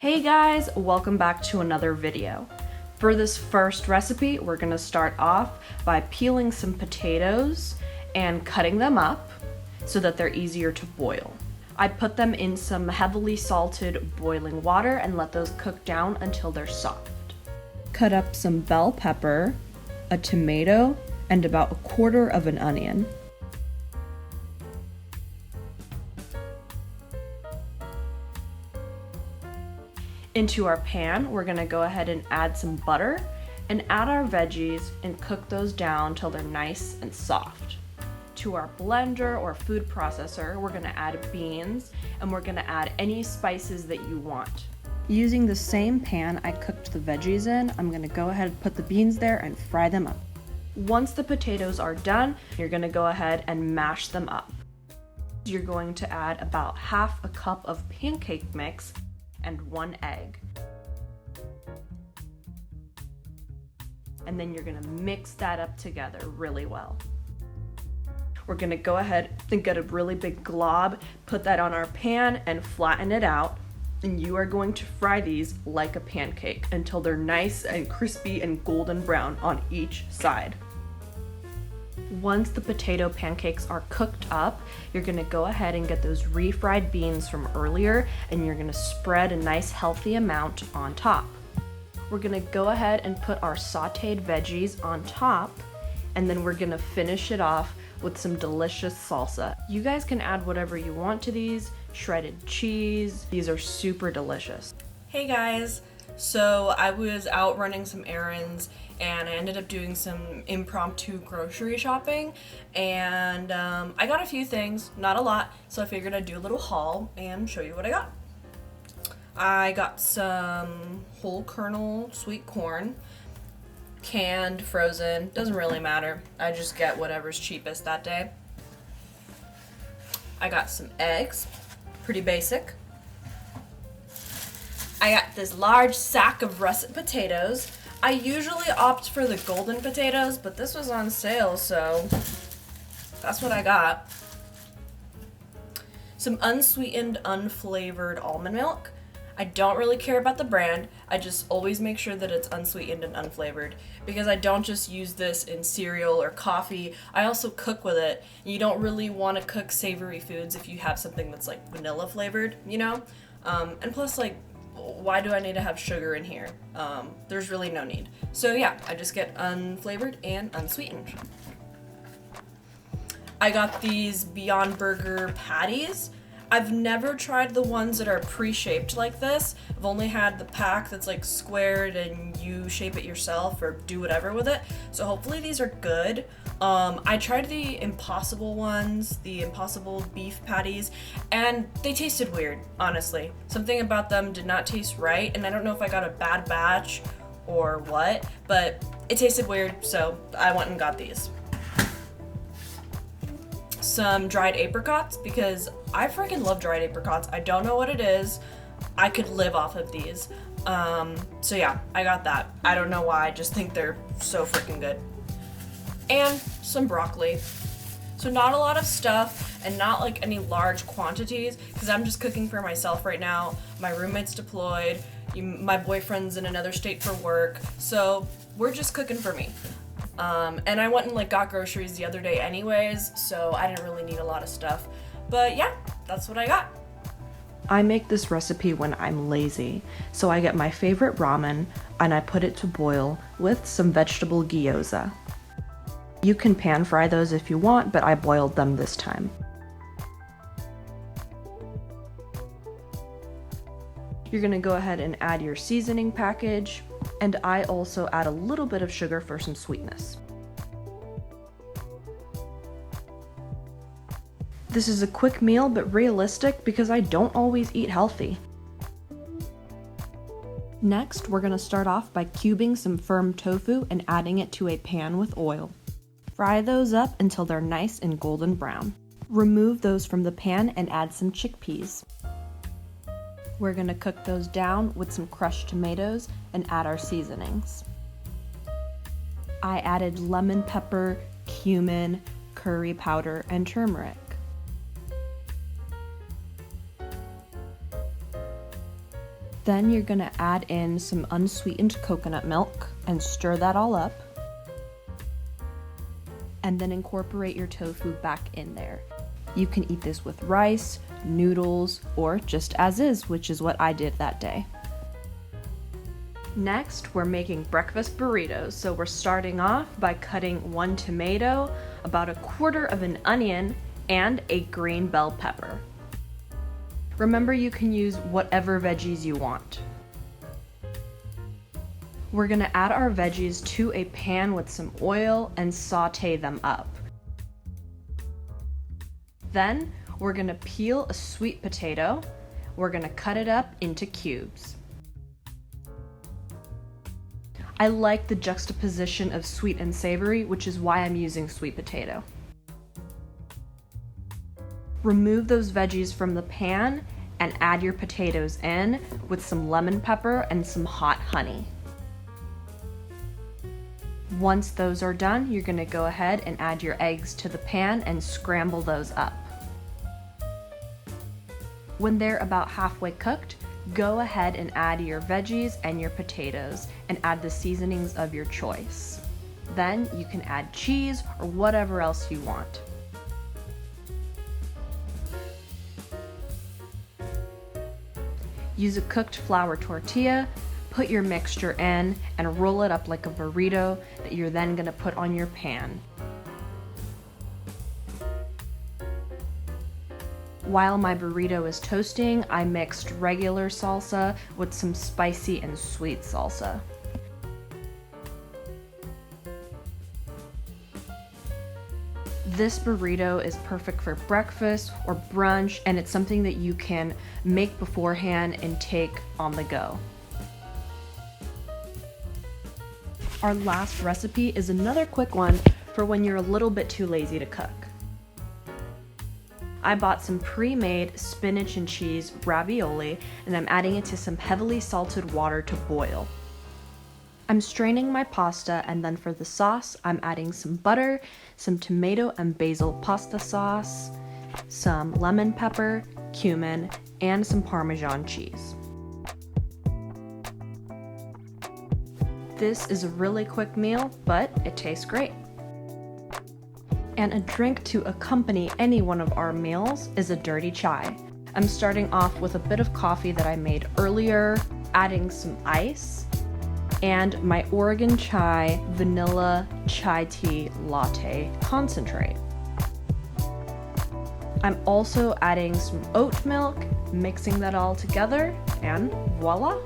Hey guys, welcome back to another video. For this first recipe, we're gonna start off by peeling some potatoes and cutting them up so that they're easier to boil. I put them in some heavily salted boiling water and let those cook down until they're soft. Cut up some bell pepper, a tomato, and about 1/4 of an onion. Into our pan, we're gonna go ahead and add some butter and add our veggies and cook those down till they're nice and soft. To our blender or food processor, we're gonna add beans and we're gonna add any spices that you want. Using the same pan I cooked the veggies in, I'm gonna go ahead and put the beans there and fry them up. Once the potatoes are done, you're gonna go ahead and mash them up. You're going to add about 1/2 cup of pancake mix and 1 egg. And then you're gonna mix that up together really well. We're gonna go ahead and get a really big glob, put that on our pan and flatten it out. And you are going to fry these like a pancake until they're nice and crispy and golden brown on each side. Once the potato pancakes are cooked up, you're gonna go ahead and get those refried beans from earlier and you're gonna spread a nice healthy amount on top. We're gonna go ahead and put our sauteed veggies on top and then we're gonna finish it off with some delicious salsa. You guys can add whatever you want to these, shredded cheese. These are super delicious. Hey guys, so I was out running some errands and I ended up doing some impromptu grocery shopping and I got a few things, not a lot, so I figured I'd do a little haul and show you what I got. I got some whole kernel sweet corn, canned, frozen, doesn't really matter. I just get whatever's cheapest that day. I got some eggs, pretty basic. I got this large sack of russet potatoes. I usually opt for the golden potatoes, but this was on sale, so that's what I got. Some unsweetened, unflavored almond milk. I don't really care about the brand. I just always make sure that it's unsweetened and unflavored because I don't just use this in cereal or coffee. I also cook with it. You don't really want to cook savory foods if you have something that's like vanilla flavored, you know? And plus, like, why do I need to have sugar in here? There's really no need. So yeah, I just get unflavored and unsweetened. I got these Beyond Burger patties. I've never tried the ones that are pre-shaped like this. I've only had the pack that's like squared and you shape it yourself or do whatever with it. So hopefully these are good. I tried the Impossible ones, the Impossible beef patties, and they tasted weird, honestly. Something about them did not taste right, and I don't know if I got a bad batch or what, but it tasted weird, so I went and got these. Some dried apricots because I freaking love dried apricots. I don't know what it is. I could live off of these. So yeah, I got that. I don't know why, I just think they're so freaking good. And some broccoli. So not a lot of stuff and not like any large quantities because I'm just cooking for myself right now. My roommate's deployed. My boyfriend's in another state for work. So we're just cooking for me. And I went and like got groceries the other day anyways, so I didn't really need a lot of stuff. But yeah, that's what I got. I make this recipe when I'm lazy, so I get my favorite ramen and I put it to boil with some vegetable gyoza. You can pan fry those if you want, but I boiled them this time. You're gonna go ahead and add your seasoning package, and I also add a little bit of sugar for some sweetness. This is a quick meal but realistic because I don't always eat healthy. Next, we're gonna start off by cubing some firm tofu and adding it to a pan with oil. Fry those up until they're nice and golden brown. Remove those from the pan and add some chickpeas. We're gonna cook those down with some crushed tomatoes and add our seasonings. I added lemon pepper, cumin, curry powder, and turmeric. Then you're gonna add in some unsweetened coconut milk and stir that all up. And then incorporate your tofu back in there. You can eat this with rice, noodles, or just as is, which is what I did that day. Next, we're making breakfast burritos. So we're starting off by cutting 1 tomato, about 1/4 of an onion, and a green bell pepper. Remember, you can use whatever veggies you want. We're gonna add our veggies to a pan with some oil and saute them up. Then, we're gonna peel a sweet potato. We're gonna cut it up into cubes. I like the juxtaposition of sweet and savory, which is why I'm using sweet potato. Remove those veggies from the pan and add your potatoes in with some lemon pepper and some hot honey. Once those are done, you're gonna go ahead and add your eggs to the pan and scramble those up. When they're about halfway cooked, go ahead and add your veggies and your potatoes and add the seasonings of your choice. Then you can add cheese or whatever else you want. Use a cooked flour tortilla, put your mixture in, and roll it up like a burrito that you're then gonna put on your pan. While my burrito is toasting, I mixed regular salsa with some spicy and sweet salsa. This burrito is perfect for breakfast or brunch, and it's something that you can make beforehand and take on the go. Our last recipe is another quick one for when you're a little bit too lazy to cook. I bought some pre-made spinach and cheese ravioli, and I'm adding it to some heavily salted water to boil. I'm straining my pasta, and then for the sauce, I'm adding some butter, some tomato and basil pasta sauce, some lemon pepper, cumin, and some Parmesan cheese. This is a really quick meal, but it tastes great. And a drink to accompany any one of our meals is a dirty chai. I'm starting off with a bit of coffee that I made earlier, adding some ice, and my Oregon Chai vanilla chai tea latte concentrate. I'm also adding some oat milk, mixing that all together, and voila!